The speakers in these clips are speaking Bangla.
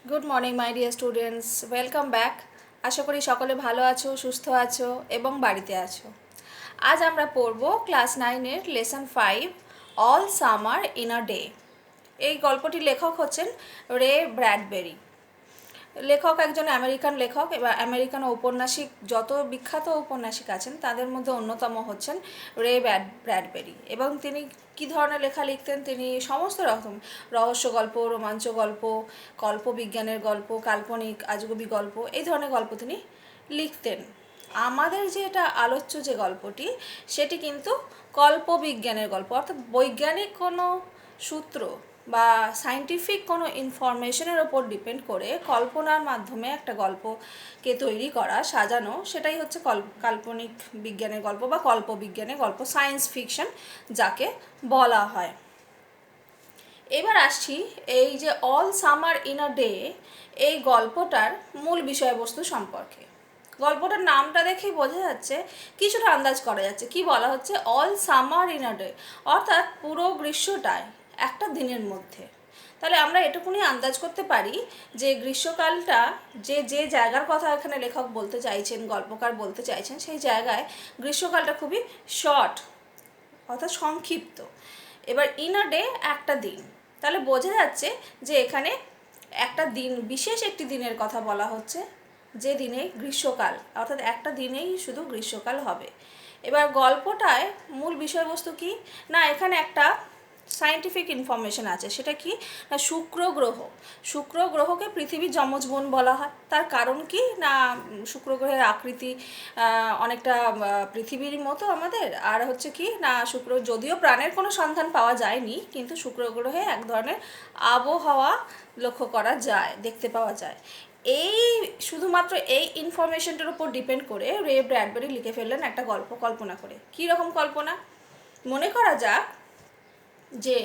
Good morning my dear students, welcome back. আশা করি সকলে ভালো আছো, সুস্থ আছো এবং বাড়িতে আছো। আজ আমরা পড়ব ক্লাস 9-এর lesson 5 all summer in a day. এই গল্পটির লেখক হচ্ছেন রে ব্র্যাডবেরি। লেখক একজন আমেরিকান লেখক এবং আমেরিকান ঔপন্যাসিক। যত বিখ্যাত ঔপন্যাসিক আছেন তাদের মধ্যে অন্যতম হচ্ছেন রে ব্র্যাডবেরি। এবং তিনি কী ধরনের লেখা লিখতেন? তিনি সমস্ত রকম রহস্য গল্প, রোমাঞ্চ গল্প, কল্পবিজ্ঞানের গল্প, কাল্পনিক আজগুবি গল্প, এই ধরনের গল্প তিনি লিখতেন। আমাদের যে এটা আলোচ্য যে গল্পটি, সেটি কিন্তু কল্পবিজ্ঞানের গল্প, অর্থাৎ বৈজ্ঞানিক কোনো সূত্র বা সায়েন্টিফিক কোনো ইনফরমেশনের ওপর ডিপেন্ড করে কল্পনার মাধ্যমে একটা গল্পকে তৈরি করা, সাজানো, সেটাই হচ্ছে কাল্পনিক বিজ্ঞানের গল্প বা কল্পবিজ্ঞানের গল্প, সায়েন্স ফিকশন যাকে বলা হয়। এবার আসছি এই যে all summer in a day, এই গল্পটার মূল বিষয়বস্তু সম্পর্কে। গল্পটার নামটা দেখেই বোঝা যাচ্ছে, কিছুটা আন্দাজ করা যাচ্ছে কি বলা হচ্ছে। All summer in a day, অর্থাৎ পুরো গ্রীষ্মটায় একটা দিনের মধ্যে। তাহলে আমরা এটুকুনি আন্দাজ করতে পারি যে গ্রীষ্মকালটা যে যে জায়গার কথা এখানে লেখক বলতে চাইছেন, গল্পকার বলতে চাইছেন, সেই জায়গায় গ্রীষ্মকালটা খুবই শর্ট, অর্থাৎ সংক্ষিপ্ত। এবার ইন আ ডে, একটা দিন। তাহলে বোঝা যাচ্ছে যে এখানে একটা দিন, বিশেষ একটি দিনের কথা বলা হচ্ছে, যে দিনে গ্রীষ্মকাল, অর্থাৎ একটা দিনেই শুধু গ্রীষ্মকাল হবে। এবার গল্পটায় মূল বিষয়বস্তু কি না, এখানে একটা সায়েন্টিফিক ইনফরমেশন আছে। সেটা কি না, শুক্র গ্রহকে পৃথিবীর যমজ বোন বলা হয়। তার কারণ কি না, শুক্র গ্রহের আকৃতি অনেকটা পৃথিবীর মতো আমাদের। আর হচ্ছে কি না, শুক্র, যদিও প্রাণের কোনো সন্ধান পাওয়া যায়নি, কিন্তু শুক্র গ্রহে এক ধরনের আবহাওয়া লক্ষ্য করা যায়, দেখতে পাওয়া যায়। এই শুধুমাত্র এই ইনফরমেশনটার উপর ডিপেন্ড করে রে ব্র্যাডবেরি লিখে ফেললেন একটা গল্প, কল্পনা করে। কী রকম কল্পনা? মনে করা যাক যে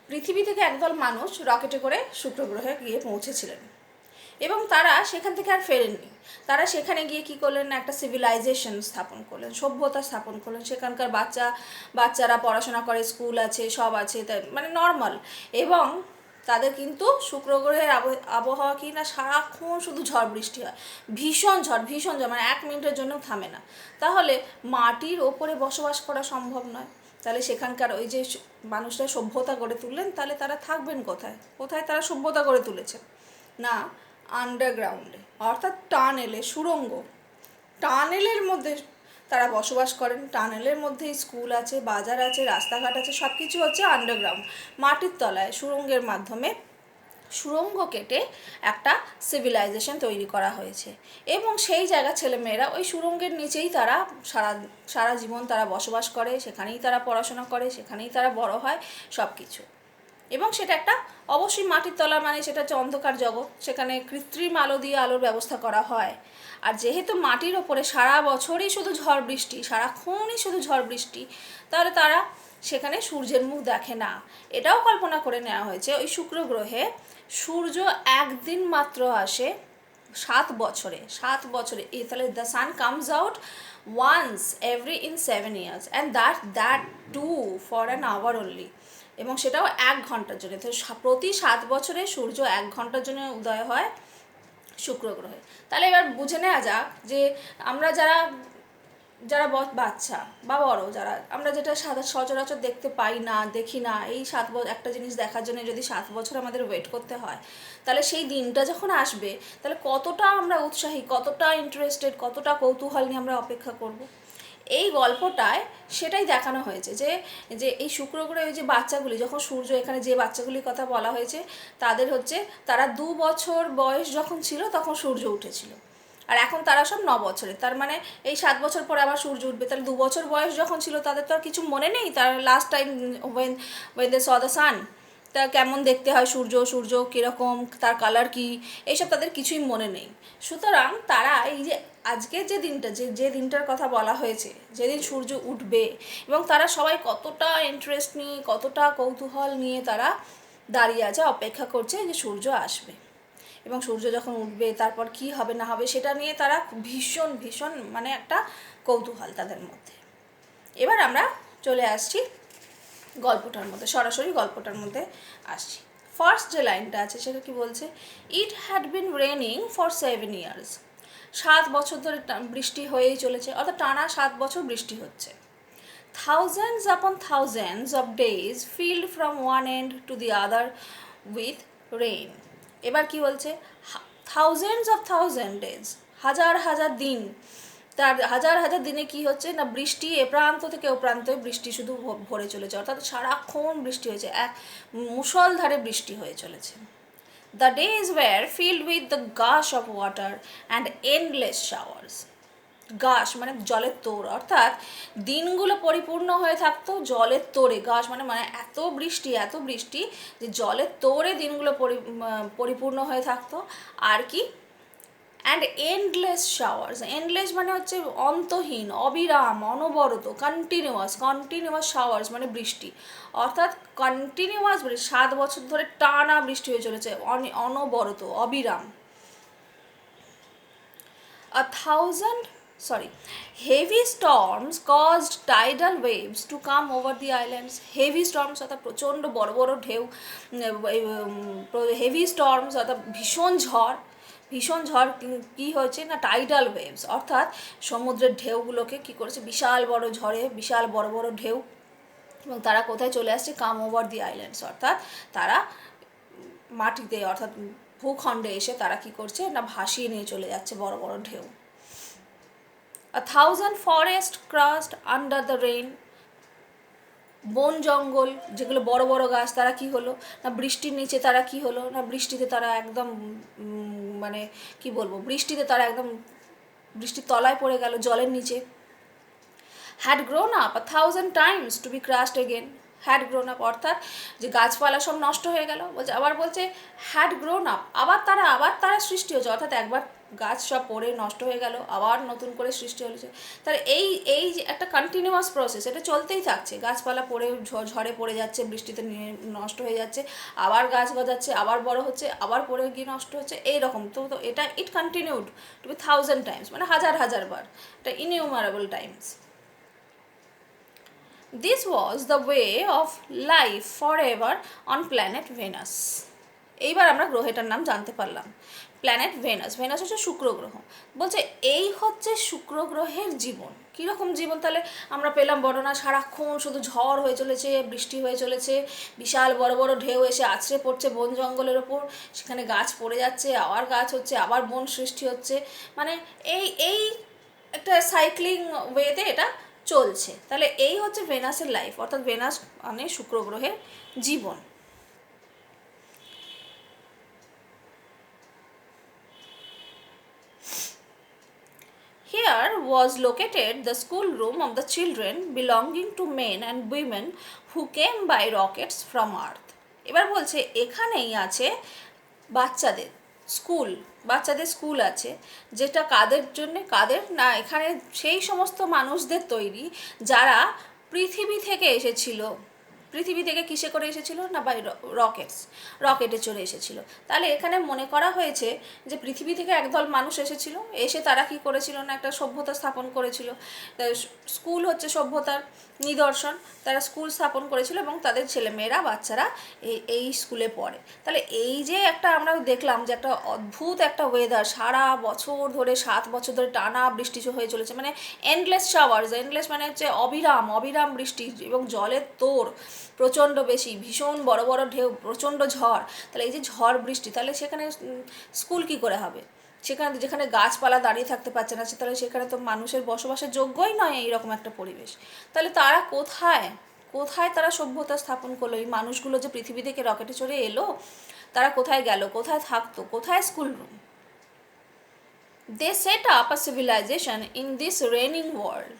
পৃথিবী থেকে একদল মানুষ রকেটে করে শুক্র গ্রহে গিয়ে পৌঁছেছিলেন এবং তারা সেখান থেকে আর ফেরেননি। তারা সেখানে গিয়ে কী করলেন না, একটা সিভিলাইজেশন স্থাপন করলেন, সভ্যতা স্থাপন করলেন। সেখানকার বাচ্চারা পড়াশোনা করে, স্কুল আছে, সব আছে, মানে নর্মাল। এবং তাদের কিন্তু শুক্র গ্রহের আবহাওয়া কি না, সারাক্ষণ শুধু ঝড় বৃষ্টি হয়, ভীষণ ঝড়, মানে 1 মিনিটের জন্য থামে না। তাহলে মাটির ওপরে বসবাস করা সম্ভব নয়। তাহলে সেখানকার ওই যে মানুষরা সভ্যতা গড়ে তুললেন, তাহলে তারা থাকবেন কোথায়? কোথায় তারা সভ্যতা গড়ে তুলেছেন? না, আন্ডারগ্রাউন্ডে, অর্থাৎ টানেলে, সুড়ঙ্গ, টানেলের মধ্যে তারা বসবাস করেন। টানেলের মধ্যেই স্কুল আছে, বাজার আছে, রাস্তাঘাট আছে, সব কিছু হচ্ছে আন্ডারগ্রাউন্ড, মাটির তলায়, সুড়ঙ্গের মাধ্যমে সুড়ঙ্গ কেটে একটা সিভিলাইজেশন তৈরি করা হয়েছে। এবং সেই জায়গা ছেলেমেয়েরা ওই সুড়ঙ্গের নিচেই তারা সারা জীবন তারা বসবাস করে, সেখানেই তারা পড়াশোনা করে, সেখানেই তারা বড় হয়, সব কিছু। এবং সেটা একটা অবশ্যই মাটির তলা, মানে সেটা হচ্ছে অন্ধকার জগৎ, সেখানে কৃত্রিম আলো দিয়ে আলোর ব্যবস্থা করা হয়। আর যেহেতু মাটির ওপরে সারা বছরই শুধু ঝড় বৃষ্টি, সারাক্ষণই শুধু ঝড় বৃষ্টি, তাহলে তারা সেখানে সূর্যের মুখ দেখে না। এটাও কল্পনা করে নেওয়া হয়েছে, ওই শুক্র গ্রহে সূর্য একদিন মাত্র আসে 7 বছরে। তাহলে the sun comes out once every in 7 years, and that too for an hour only. এবং সেটাও 1 ঘন্টার জন্য। তো প্রতি 7 বছরে সূর্য 1 ঘন্টার জন্য উদয় হয় শুক্র গ্রহে। তাহলে এবার বুঝে নেওয়া যাক যে আমরা যারা যারা বাচ্চা বা বড় যারা, আমরা যেটা সচরাচর দেখতে পাই না, দেখি না, এই একটা জিনিস দেখার জন্য যদি 7 বছর আমাদের ওয়েট করতে হয়, তাহলে সেই দিনটা যখন আসবে, তাহলে কতটা আমরা উৎসাহী, কতটা ইন্টারেস্টেড, কতটা কৌতূহল নিয়ে আমরা অপেক্ষা করব। এই গল্পটায় সেটাই দেখানো হয়েছে যে যে এই শুক্র গ্রহে ওই যে বাচ্চাগুলি, যখন সূর্য, এখানে যে বাচ্চাগুলির কথা বলা হয়েছে, তাদের হচ্ছে তারা 2 বছর বয়স যখন ছিল তখন সূর্য উঠেছিল। আর এখন তারা সব 9 বছরে, তার মানে এই 7 বছর পরে আবার সূর্য উঠবে। তাহলে 2 বছর বয়স যখন ছিল তাদের তো আর কিছু মনে নেই, তার last time when they saw the sun, তা কেমন দেখতে হয় সূর্য কীরকম, তার কালার কি, এইসব তাদের কিছুই মনে নেই। সুতরাং তারা এই যে আজকের যে দিনটা, যে দিনটার কথা বলা হয়েছে, যেদিন সূর্য উঠবে, এবং তারা সবাই কতটা ইন্টারেস্ট নিয়ে, কতটা কৌতূহল নিয়ে তারা দাঁড়িয়ে আছে, অপেক্ষা করছে যে সূর্য আসবে এবং সূর্য যখন উঠবে তারপর কি হবে না হবে সেটা নিয়ে তারা ভীষণ ভীষণ, মানে একটা কৌতূহল তাদের মধ্যে। এবার আমরা চলে আসছি গল্পটার মধ্যে, সরাসরি গল্পটার মধ্যে আসছি। ফার্স্ট যে লাইনটা আছে সেটা কি বলছে, it had been raining for 7 years, 7 বছর ধরে বৃষ্টি হয়েই চলেছে, অর্থাৎ টানা 7 বছর বৃষ্টি হচ্ছে। Thousands upon thousands of days filled from one end to the other with rain. এবার কি বলছে, থাউজেন্ডস অফ থাউজেন্ড ডেজ, হাজার হাজার দিন, তার হাজার হাজার দিনে কি হচ্ছে না, বৃষ্টি এ প্রান্ত থেকে ও প্রান্তে বৃষ্টি শুধু ভরে চলেছে, অর্থাৎ সারাক্ষণ বৃষ্টি হয়েছে, এক মুষলধারে বৃষ্টি হয়ে চলেছে। The days were filled with the gush of water and endless showers. গাশ মানে জলের তোড়, অর্থাৎ দিনগুলো পরিপূর্ণ হয়ে থাকতো জলের তোড়ে, গাশ মানে মানে এত বৃষ্টি যে জলের তোড়ে দিনগুলো পরিপূর্ণ হয়ে থাকতো। আর কি, অ্যান্ড এন্ডলেস শাওয়ার্স, এন্ডলেস মানে হচ্ছে অন্তহীন, অবিরাম, অনবরত, কন্টিনিউয়াস শাওয়ার্স মানে বৃষ্টি, অর্থাৎ কন্টিনিউয়াস 7 বছর ধরে টানা বৃষ্টি হয়ে চলেছে, অনবরত, অবিরাম। Heavy storms caused tidal waves to come over the islands. Heavy storms অর্থাৎ প্রচণ্ড বড় বড় ঢেউ, হেভি স্টর্মস অর্থাৎ ভীষণ ঝড় কী হয়েছে না, টাইডাল ওয়েভস অর্থাৎ সমুদ্রের ঢেউগুলোকে কী করেছে, বিশাল বড় ঝড়ে বিশাল বড় বড় ঢেউ, এবং তারা কোথায় চলে আসছে, কাম ওভার দি আইল্যান্ডস, অর্থাৎ তারা মাটিতে অর্থাৎ ভূখণ্ডে এসে তারা কি করছে না, ভাসিয়ে নিয়ে চলে যাচ্ছে বড় বড় ঢেউ। A thousand forests crushed under the rain. বন জঙ্গল যেগুলো বড় বড় গাছ, তারা কি হলো না, বৃষ্টির নিচে তারা কি হলো না, বৃষ্টিতে তারা একদম মানে কি বলবো, বৃষ্টিতে তারা একদম বৃষ্টির তলায় পড়ে গেল, জলের নিচে। had grown up 1,000 times to be crushed again. Had grown up অর্থাৎ যে গাছপালা সব নষ্ট হয়ে গেল, বলছে আবার বলছে হ্যাড গ্রোন আপ, আবার তারা সৃষ্টি হয়েছে, অর্থাৎ একবার গাছ সব পড়ে নষ্ট হয়ে গেল, আবার নতুন করে সৃষ্টি হয়েছে। তাহলে এই যে একটা কন্টিনিউয়াস প্রসেস, এটা চলতেই থাকছে, গাছপালা পড়ে ঝড়ে পড়ে যাচ্ছে, বৃষ্টিতে নষ্ট হয়ে যাচ্ছে, আবার গাছ গজাচ্ছে, আবার বড় হচ্ছে, আবার পড়ে গিয়ে নষ্ট হচ্ছে, এইরকম। তো এটা ইট কন্টিনিউড টু বি 1,000 টাইমস, মানে হাজার বার, এটা ইনইউমারেবল Times. This was the way of life forever on planet Venus. এইবার আমরা গ্রহটার নাম জানতে পারলাম, প্ল্যানেট ভেনাস। ভেনাস হচ্ছে শুক্র গ্রহ। বলছে এই হচ্ছে শুক্র গ্রহের জীবন। কীরকম জীবন তাহলে আমরা পেলাম বর্ণনা, সারাক্ষণ শুধু ঝড় হয়ে চলেছে, বৃষ্টি হয়ে চলেছে, বিশাল বড় বড় ঢেউ এসে আছড়ে পড়ছে বন জঙ্গলের ওপর, সেখানে গাছ পড়ে যাচ্ছে, আবার গাছ হচ্ছে, আবার বন সৃষ্টি হচ্ছে, মানে এই একটা সাইক্লিং ওয়েতে এটা চলছে। তাহলে এই হচ্ছে ভেনাসের লাইফ, অর্থাৎ ভেনাস মানে শুক্র গ্রহের জীবন। Here was located the schoolroom of the children belonging to men and women who came by rockets from Earth. এবার বলছে এখানেই আছে বাচ্চাদের স্কুল আছে, যেটা কাদের জন্য, কাদের না, এখানে সেই সমস্ত মানুষদের তৈরি যারা পৃথিবী থেকে এসেছিল। পৃথিবী থেকে কিসে করে এসেছিল না, বাই রকেটে চড়ে এসেছিল। তাহলে এখানে মনে করা হয়েছে যে পৃথিবী থেকে একদল মানুষ এসেছিল, এসে তারা কি করেছিল না, একটা সভ্যতা স্থাপন করেছিল। স্কুল হচ্ছে সভ্যতার নিদর্শন, তারা স্কুল স্থাপন করেছিল এবং তাদের ছেলেমেয়েরা বাচ্চারা এই স্কুলে পড়ে। তাহলে এই যে একটা আমরা দেখলাম যে একটা অদ্ভুত একটা ওয়েদার, সারা বছর ধরে 7 বছর ধরে টানা বৃষ্টি হয়ে চলেছে, মানে এন্ডলেস শাওয়ার্স, এন্ডলেস মানে হচ্ছে অবিরাম বৃষ্টি এবং জলের তোড় প্রচণ্ড বেশি, ভীষণ বড় বড় ঢেউ, প্রচণ্ড ঝড়। তাহলে এই যে ঝড় বৃষ্টি, তাহলে সেখানে স্কুল কি করে হবে, সেখানে যেখানে গাছপালা দাঁড়িয়ে থাকতে পারছে না, তাহলে সেখানে তো মানুষের বসবাসের যোগ্যই নয় এইরকম একটা পরিবেশ। তাহলে তারা কোথায় তারা সভ্যতা স্থাপন করলো, এই মানুষগুলো যে পৃথিবী থেকে রকেটে চড়ে এলো, তারা কোথায় গেল, কোথায় থাকতো, কোথায় school room? They set up a civilization in this raining world.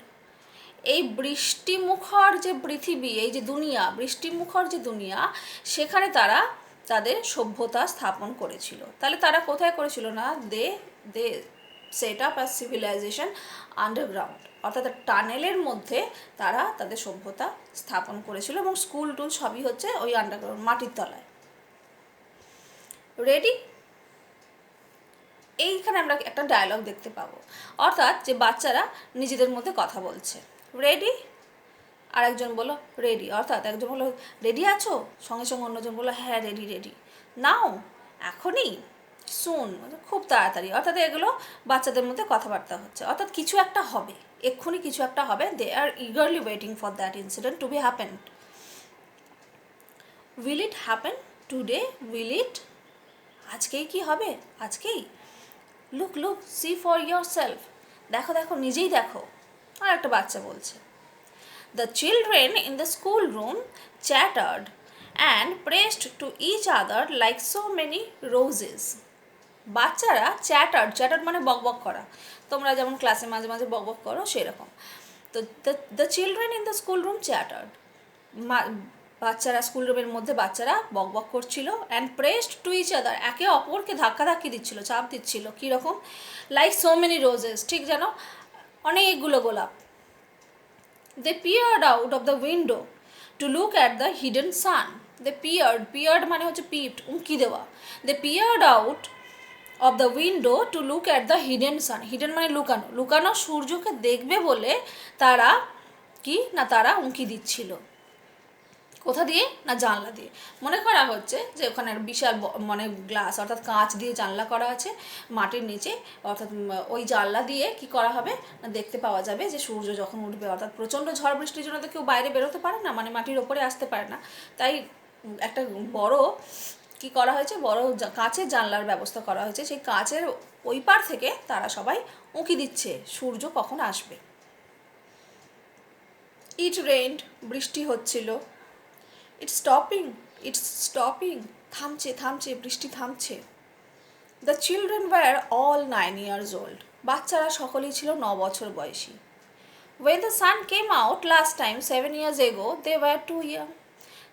এই বৃষ্টিমুখর যে পৃথিবী, এই যে দুনিয়া, বৃষ্টিমুখর যে দুনিয়া, সেখানে তারা তাদের সভ্যতা স্থাপন করেছিল। তাহলে তারা কোথায় করেছিল না, they set up a civilization underground, অর্থাৎ টানেলের মধ্যে তারা তাদের সভ্যতা স্থাপন করেছিল, এবং স্কুল টুল সবই হচ্ছে ওই আন্ডারগ্রাউন্ড, মাটির তলায়। রেডি? এইখানে আমরা একটা ডায়লগ দেখতে পাবো, অর্থাৎ যে বাচ্চারা নিজেদের মধ্যে কথা বলছে। রেডি? আর একজন বললো রেডি, অর্থাৎ একজন বললো রেডি আছো, সঙ্গে সঙ্গে অন্যজন বললো হ্যাঁ রেডি। নাও, এখনই, সুন, খুব তাড়াতাড়ি, অর্থাৎ এগুলো বাচ্চাদের মধ্যে কথাবার্তা হচ্ছে, অর্থাৎ কিছু একটা হবে, এক্ষুনি কিছু একটা হবে। They are eagerly waiting for that incident to be happen. Will it happen today? Will it? আজকেই কি হবে? আজকেই? Look look, see for yourself, দেখো দেখো, নিজেই দেখো। আর একটা বাচ্চা বলছে, the children in the school room chattered and pressed to each other like so many roses. বাচ্চারা চ্যাটার্ড, চ্যাটার্ড মানে বকবক করা, তোমরা যেমন ক্লাসে মাঝে মাঝে বকবক করো সেরকম। তো the children in the school room chattered, বাচ্চারা স্কুল রুমের মধ্যে বাচ্চারা বকবক করছিল, and pressed to each other, একে অপরকে ধাক্কাধাক্কি দিচ্ছিল, চাপ দিচ্ছিল, কীরকম? লাইক সো মেনি রোজেস, ঠিক যেন অনেকগুলো গোলাপ। They peered out of the window to look at the hidden sun. They peered মানে হচ্ছে পিপড, উঁকি দেওয়া। They peered out of the window to look at the hidden sun, hidden মানে লুকানো, লুকানো সূর্যকে দেখবে বলে তারা কি না, তারা উঁকি দিচ্ছিল। কোথা দিয়ে না, জানলা দিয়ে। মনে করা হচ্ছে যে ওখানে বিশাল মানে গ্লাস অর্থাৎ কাঁচ দিয়ে জানলা করা আছে মাটির নিচে, অর্থাৎ ওই জানলা দিয়ে কি করা হবে না, দেখতে পাওয়া যাবে যে সূর্য যখন উঠবে, অর্থাৎ প্রচণ্ড ঝড় বৃষ্টির জন্য তো কেউ বাইরে বেরোতে পারে না, মানে মাটির ওপরে আসতে পারে না, তাই একটা বড় কি করা হয়েছে, বড় কাঁচের জানলার ব্যবস্থা করা হয়েছে, সেই কাঁচের ওই পার থেকে তারা সবাই উঁকি দিচ্ছে সূর্য কখন আসবে। ইট রেইনড, বৃষ্টি হচ্ছিল। ইটস স্টপিং, থামছে থামছে, বৃষ্টি থামছে। The children were all 9 years old, বাচ্চারা সকলেই ছিল 9 বছর বয়সী। When the sun came out last time 7 years ago, they were 2 young.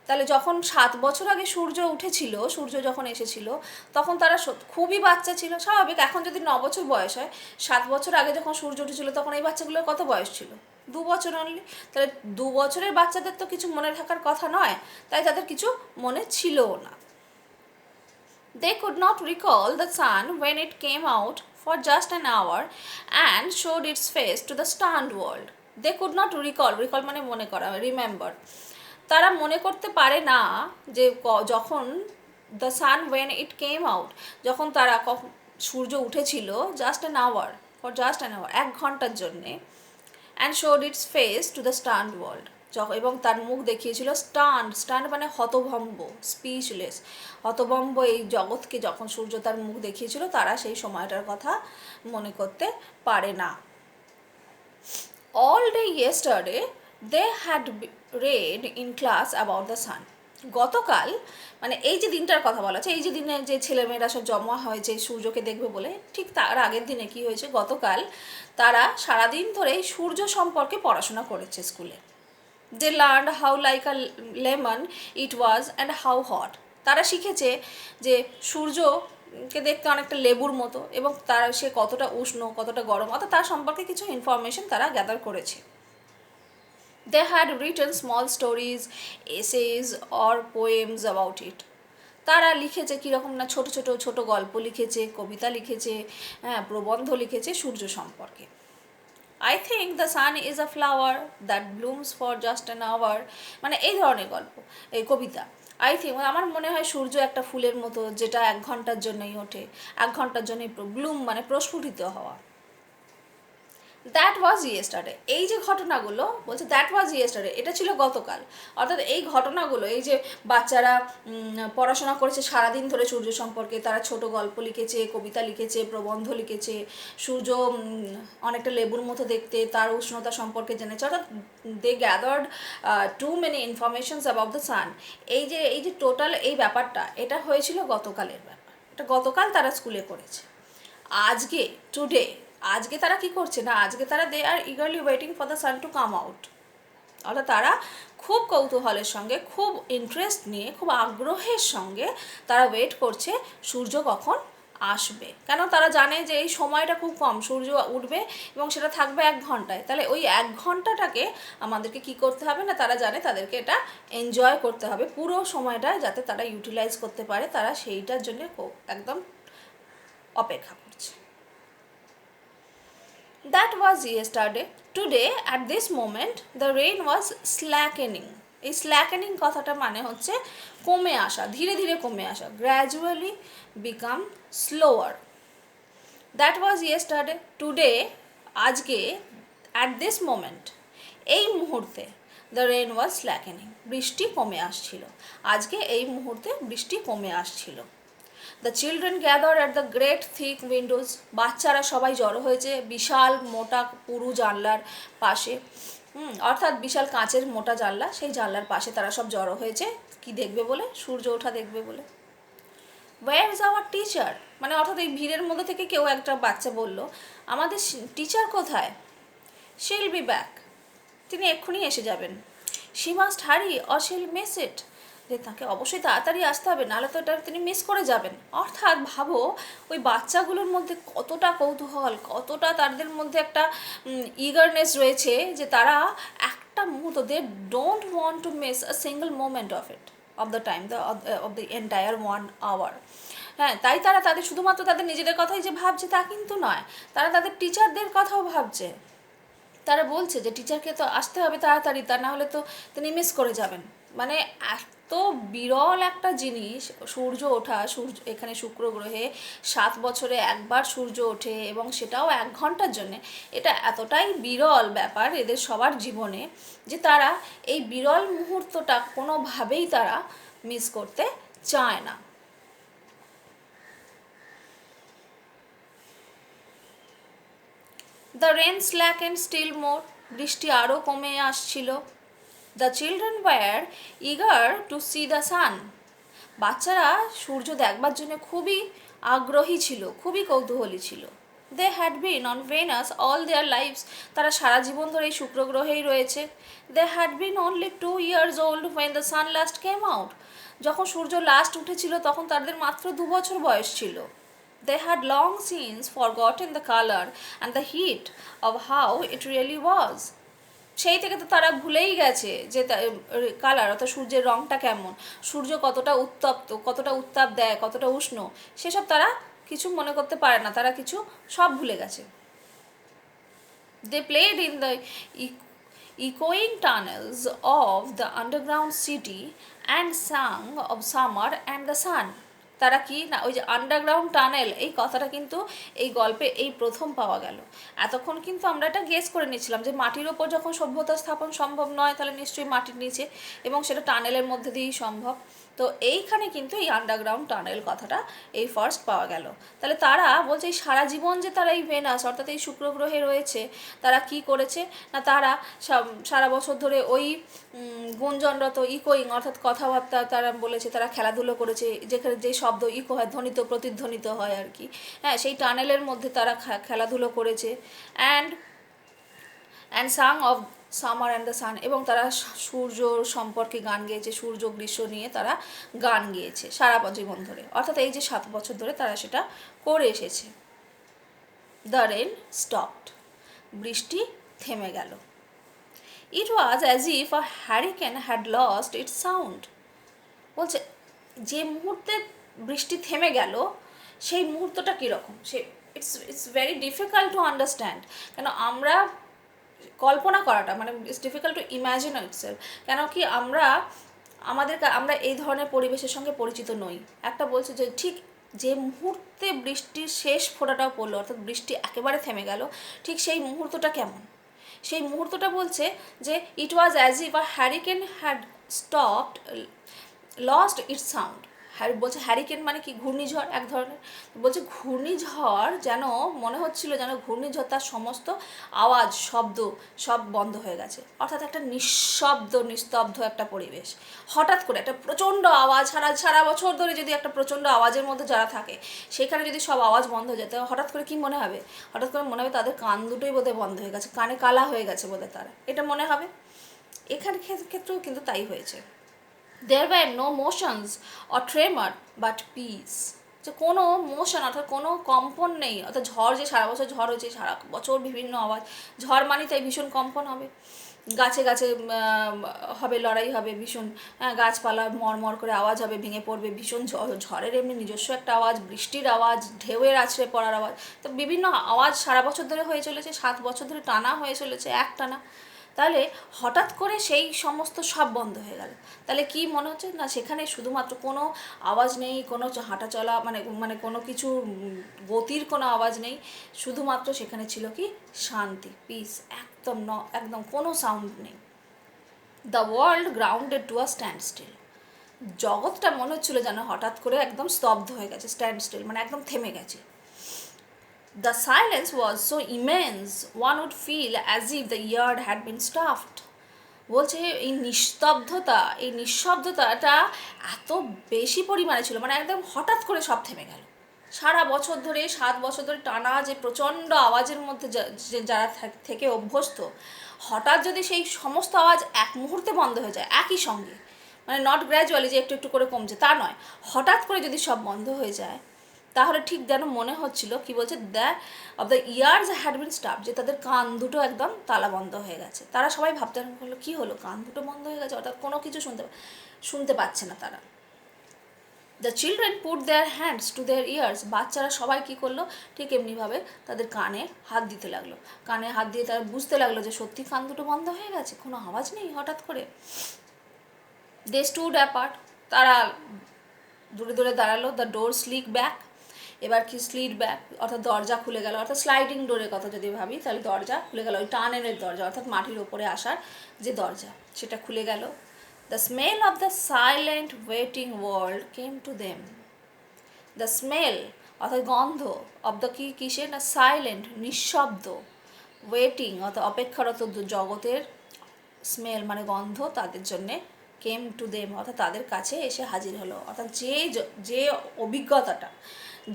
তাহলে যখন 7 বছর আগে সূর্য উঠেছিল, সূর্য যখন এসেছিল, তখন তারা খুবই বাচ্চা ছিল। স্বাভাবিক, এখন যদি 9 বছর বয়স হয়, 7 বছর আগে যখন সূর্য উঠেছিল তখন এই বাচ্চাগুলোর কত বয়স ছিল? 2 বছর অনলি। তাহলে 2 বছরের বাচ্চাদের তো কিছু মনে থাকার কথা নয়, তাই তাদের কিছু মনে ছিলও না। They could not recall the sun when it came out for just an hour and showed its face to the stunned world. They could not recall, recall মানে মনে করা, remember, তারা মনে করতে পারে না যে যখন the sun when it came out, যখন তারা সূর্য উঠেছিল just an hour, for just an hour, 1 ঘন্টার জন্যে, and showed its face to the stunned world, এবং তার মুখ দেখিয়েছিল স্টান্ড মানে হতভম্ব, স্পিচলেস, হতভম্ব এই জগৎকে যখন সূর্য তার মুখ দেখিয়েছিল, তারা সেই সময়টার কথা মনে করতে পারে না। All day yesterday they had read in class about the sun. গতকাল মানে এই যে দিনটার কথা বলা আছে, এই যে দিনে যে ছেলেমেয়েরা সব জমা হয়েছে সূর্যকে দেখবে বলে, ঠিক তার আগের দিনে কি হয়েছে, গতকাল তারা সারাদিন ধরেই সূর্য সম্পর্কে পড়াশোনা করেছে স্কুলে। They learned how like a lemon it was and how hot, তারা শিখেছে যে সূর্যকে দেখতে অনেকটা লেবুর মতো এবং তার সে কতটা উষ্ণ কতটা গরম, অর্থাৎ তার সম্পর্কে কিছু ইনফরমেশন তারা গ্যাদার করেছে। They had written small stories, essays or poems about it. তারা লিখেছে কীরকম না, ছোট ছোট ছোট গল্প লিখেছে, কবিতা লিখেছে, প্রবন্ধ লিখেছে সূর্য সম্পর্কে। I think the sun is a flower that blooms for just an hour, মানে এই ধরনের গল্প, এই কবিতা। I think, আমার মনে হয় সূর্য একটা ফুলের মতো যেটা 1 ঘন্টার জন্যই ওঠে, 1 ঘন্টার জন্যই ব্লুম মানে প্রস্ফুটিত হওয়া। দ্যাট ওয়াজ ইয়েস্টারডে, এই যে ঘটনাগুলো বলছে দ্যাট ওয়াজ ইয়েস্টারডে, এটা ছিল গতকাল, অর্থাৎ এই ঘটনাগুলো, এই যে বাচ্চারা পড়াশোনা করেছে সারাদিন ধরে সূর্য সম্পর্কে, তারা ছোট গল্প লিখেছে, কবিতা লিখেছে, প্রবন্ধ লিখেছে, সূর্য অনেকটা লেবুর মতো দেখতে, তার উষ্ণতা সম্পর্কে জেনেছে, অর্থাৎ they gathered to many informations about the sun. এই যে টোটাল এই ব্যাপারটা, এটা হয়েছিল গতকালের ব্যাপার, এটা গতকাল তারা স্কুলে করেছে। আজকে টুডে, আজকে তারা কি করছে না, আজকে তারা they are eagerly waiting for the sun to come out, অর্থাৎ তারা খুব কৌতূহলের সঙ্গে, খুব ইন্টারেস্ট নিয়ে, খুব আগ্রহের সঙ্গে তারা ওয়েট করছে সূর্য কখন আসবে। কেন, তারা জানে যে এই সময়টা খুব কম, সূর্য উঠবে এবং সেটা থাকবে 1 ঘন্টায়, তাহলে ওই 1 ঘন্টাটাকে আমাদেরকে কি করতে হবে না, তারা জানে তাদেরকে এটা এনজয় করতে হবে, পুরো সময়টা যাতে তারা ইউটিলাইজ করতে পারে, তারা সেইটার জন্য একদম অপেক্ষা করছে। That was yesterday. Today, at this moment, the rain was slackening. এই স্ল্যাকেনিং কথাটা মানে হচ্ছে কমে আসা, ধীরে ধীরে কমে আসা, gradually become slower. That was yesterday. Today, আজকে, অ্যাট দিস মোমেন্ট, এই মুহূর্তে, দ্য রেন ওয়াজ স্ল্যাকেনিং, বৃষ্টি কমে আসছিল। আজকে এই মুহূর্তে বৃষ্টি কমে আসছিল। The children gather at the great thick Windows, বাচ্চারা সবাই জড়ো হয়েছে বিশাল মোটা পুরু জানলার পাশে। অর্থাৎ বিশাল কাঁচের মোটা জানলা, সেই জানলার পাশে তারা সব জড়ো হয়েছে কি দেখবে বলে? সূর্য ওঠা দেখবে বলে। ওয়্যার ইজ আওয়ার টিচার, মানে অর্থাৎ এই ভিড়ের মধ্যে থেকে কেউ একটা বাচ্চা বলল, আমাদের টিচার কোথায়? শিল বি ব্যাক, তিনি এক্ষুনি এসে যাবেন। শি মাস্ট হারি অর শিল মিস ইট, যে তাকে অবশ্যই তাড়াতাড়ি আসতে হবে, নাহলে তো এটা তিনি মিস করে যাবেন। অর্থাৎ ভাবো ওই বাচ্চাগুলোর মধ্যে কতটা কৌতূহল, কতটা তাদের মধ্যে একটা ইগারনেস রয়েছে যে তারা একটা মুহূর্ত, they don't want to miss a single moment of it, of the time, of the entire 1 hour। হ্যাঁ, তাই তারা তাদের শুধুমাত্র তাদের নিজেদের কথাই যে ভাবছে তা কিন্তু নয়, তারা তাদের টিচারদের কথাও ভাবছে। তারা বলছে যে টিচারকে তো আসতে হবে তাড়াতাড়ি, তা না হলে তো তিনি মিস করে যাবেন। মানে এত বিরল একটা জিনিস সূর্য ওঠা, সূর্য এখানে শুক্র গ্রহে 7 বছরে একবার সূর্য ওঠে এবং সেটাও 1 ঘন্টার জন্যে। এটা এতটাই বিরল ব্যাপার এদের সবার জীবনে যে তারা এই বিরল মুহূর্তটা কোনোভাবেই তারা মিস করতে চায় না। The rain slackened still more, বৃষ্টি আরও কমে আসছিল। The children were eager to see the sun, বাচ্চারা সূর্য দেখবার জন্য খুবই আগ্রহী ছিল, খুবই কৌতূহলী ছিল। They had been on Venus all their lives, তারা সারা জীবন ধরে এই শুক্র গ্রহেই রয়েছে। They had been only 2 years old when the sun last came out, যখন সূর্য লাস্ট উঠেছিল তখন তাদের মাত্র 2 বছর বয়স ছিল। They had long since forgotten the color and the heat of how it really was. সেই থেকে তো তারা ভুলেই গেছে যে কালার অর্থাৎ সূর্যের রঙটা কেমন, সূর্য কতটা উত্তপ্ত, কতটা উত্তাপ দেয়, কতটা উষ্ণ, সেসব তারা কিছু মনে করতে পারে না, তারা কিছু সব ভুলে গেছে। They played in the echoing tunnels of the underground city and sang of summer and the sun. তারা কি না, ওই যে আন্ডারগ্রাউন্ড টানেল, এই কথাটা কিন্তু এই গল্পে এই প্রথম পাওয়া গেল। এতক্ষণ কিন্তু আমরা এটা গেস করে নিয়েছিলাম যে মাটির ওপর যখন সভ্যতা স্থাপন সম্ভব নয় তাহলে নিশ্চয়ই মাটির নিচে, এবং সেটা টানেলের মধ্যে দিয়েই সম্ভব। তো এইখানে কিন্তু এই আন্ডারগ্রাউন্ড টানেল কথাটা এই ফার্স্ট পাওয়া গেল। তাহলে তারা বলছে এই সারা জীবন যে তারা এই ভেনাস অর্থাৎ এই শুক্র গ্রহে রয়েছে, তারা কি করেছে না, তারা সারা বছর ধরে ওই গুঞ্জনরত ইকোয়িং অর্থাৎ কথাবার্তা তারা বলেছে, তারা খেলাধুলো করেছে, যেখানে যে শব্দ ইকো হয়, ধ্বনিত প্রতিধ্বনিত হয় আর কি, হ্যাঁ, সেই টানেলের মধ্যে তারা খেলাধুলো করেছে। And sang of summer and the sun, এবং তারা সূর্য সম্পর্কে গান গেয়েছে, সূর্য গ্রীষ্ম নিয়ে তারা গান গেয়েছে সারা জীবন ধরে, অর্থাৎ এই যে 7 বছর ধরে তারা সেটা করে এসেছে। দ্য রেন স্টপড, বৃষ্টি থেমে গেল। It was as if a hurricane had lost its sound, বলছে যে মুহূর্তে বৃষ্টি থেমে গেল সেই মুহূর্তটা কীরকম, সে it's very difficult to understand, কেন আমরা কল্পনা করাটা মানে it's difficult to imagine itself, কেন কি আমরা আমরা এই ধরনের পরিবেশের সঙ্গে পরিচিত নই। একটা বলছে যে ঠিক যে মুহূর্তে বৃষ্টির শেষ ফোঁটাটাও পড়লো অর্থাৎ বৃষ্টি একেবারে থেমে গেল, ঠিক সেই মুহূর্তটা কেমন, সেই মুহূর্তটা বলছে যে it was as if a hurricane had stopped lost its sound. বলছে হ্যারিকেন মানে কি, ঘূর্ণিঝড় এক ধরনের, বলছে ঘূর্ণিঝড় যেন মনে হচ্ছিল যেন ঘূর্ণিঝড় তার সমস্ত আওয়াজ শব্দ সব বন্ধ হয়ে গেছে, অর্থাৎ একটা নিস্তব্ধ একটা পরিবেশ। হঠাৎ করে একটা প্রচণ্ড আওয়াজ, সারা বছর ধরে যদি একটা প্রচণ্ড আওয়াজের মধ্যে যারা থাকে সেখানে যদি সব আওয়াজ বন্ধ হয়ে যায়, তো হঠাৎ করে কী মনে হবে, হঠাৎ করে মনে হবে তাদের কান দুটোই বোধহয় বন্ধ হয়ে গেছে, কানে কালা হয়ে গেছে বোধহয় তারা, এটা মনে হবে। এখানে ক্ষেত্রেও কিন্তু তাই হয়েছে। There were no motions or tremor but peace, যে কোনো মোশন অর্থাৎ কোনো কম্পন নেই, অর্থাৎ ঝড় যে সারা বছর ঝড় হয়েছে, সারা বছর বিভিন্ন আওয়াজ, ঝড় মানে তাই ভীষণ কম্পন হবে, গাছে গাছে হবে লড়াই হবে ভীষণ, গাছপালা মরমর করে আওয়াজ হবে, ভেঙে পড়বে, ভীষণ ঝড়ের এমনি নিজস্ব একটা আওয়াজ, বৃষ্টির আওয়াজ, ঢেউয়ের আছড়ে পড়ার আওয়াজ, তো বিভিন্ন আওয়াজ সারা বছর ধরে হয়ে চলেছে, 7 বছর ধরে টানা হয়ে চলেছে একটানা। তাহলে হঠাৎ করে সেই সমস্ত সব বন্ধ হয়ে গেল। তাহলে কি মনে হচ্ছে না সেখানে শুধুমাত্র কোনো আওয়াজ নেই, কোনো হাঁটা চলা মানে মানে কোনো কিছু গতির কোনো আওয়াজ নেই, শুধুমাত্র সেখানে ছিল কি শান্তি, পিস, একদম কোনো সাউন্ড নেই। The world grounded to a standstill. জগৎটা মনে হচ্ছিল যেন হঠাৎ করে একদম স্তব্ধ হয়ে গেছে, স্ট্যান্ড স্টিল মানে একদম থেমে গেছে। The silence was so immense, one would feel as if the yard had been stuffed. বলছে এই নিঃশব্দতাটা এত বেশি পরিমাণে ছিল, মানে একদম হঠাৎ করে সব থেমে গেল। সারা বছর ধরে 7 বছর ধরে টানা যে প্রচণ্ড আওয়াজের মধ্যে যারা থেকে অভ্যস্ত, হঠাৎ যদি সেই সমস্ত আওয়াজ এক মুহূর্তে বন্ধ হয়ে যায় একই সঙ্গে, মানে নট গ্র্যাজুয়ালি যে একটু একটু করে কমছে তা নয়, হঠাৎ করে যদি সব বন্ধ হয়ে যায়, তাহলে ঠিক যেন মনে হচ্ছিল কি বলছে, the years had been staff, যে তাদের কান দুটো একদম তালা বন্ধ হয়ে গেছে। তারা সবাই ভাবতে হলো কী হলো, কান দুটো বন্ধ হয়ে গেছে, অর্থাৎ কোনো কিছু শুনতে পাচ্ছে না তারা। The children put their hands to their years, বাচ্চারা সবাই কী করলো, ঠিক এমনিভাবে তাদের কানে হাত দিতে লাগলো। কানে হাত দিয়ে তারা বুঝতে লাগলো যে সত্যি কান দুটো বন্ধ হয়ে গেছে, কোনো আওয়াজ নেই হঠাৎ করে। দে স্টুড অ্যাপার্ট, তারা দূরে দূরে দাঁড়ালো। দ্য ডোর স্লিক ব্যাক, এবার কি স্লিড ব্যাক অর্থাৎ দরজা খুলে গেল, অর্থাৎ স্লাইডিং ডোরের কথা যদি ভাবি তাহলে দরজা খুলে গেল, ওই টানেলের দরজা অর্থাৎ মাটির ওপরে আসার যে দরজা সেটা খুলে গেল। The smell of the silent waiting world came to them. The smell অর্থাৎ গন্ধ, অফ দ্য কিসের না, সাইলেন্ট নিঃশব্দ, ওয়েটিং অর্থাৎ অপেক্ষারত জগতের, স্মেল মানে গন্ধ তাদের জন্যে, কেম টু দেম অর্থাৎ তাদের কাছে এসে হাজির হলো। অর্থাৎ যে অভিজ্ঞতাটা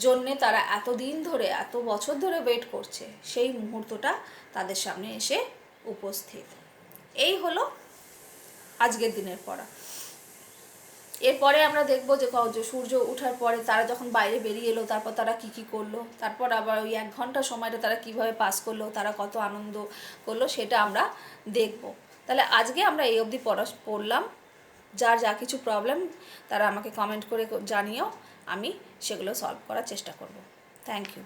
জন্যে তারা এতদিন ধরে এত বছর ধরে ওয়েট করছে, সেই মুহূর্তটা তাদের সামনে এসে উপস্থিত। এই হলো আজকের দিনের পড়া। এরপরে আমরা দেখবো যে সূর্য ওঠার পরে তারা যখন বাইরে বেরিয়ে এলো, তারপর তারা কী করলো, তারপর আবার ওই 1 ঘন্টা সময়টা তারা কিভাবে পাস করলো, তারা কত আনন্দ করলো সেটা আমরা দেখব। তাহলে আজকে আমরা এই অবধি পড়লাম। যার যা কিছু প্রবলেম তারা আমাকে কমেন্ট করে জানিও, আমি সেগুলো সলভ করার চেষ্টা করব। Thank you.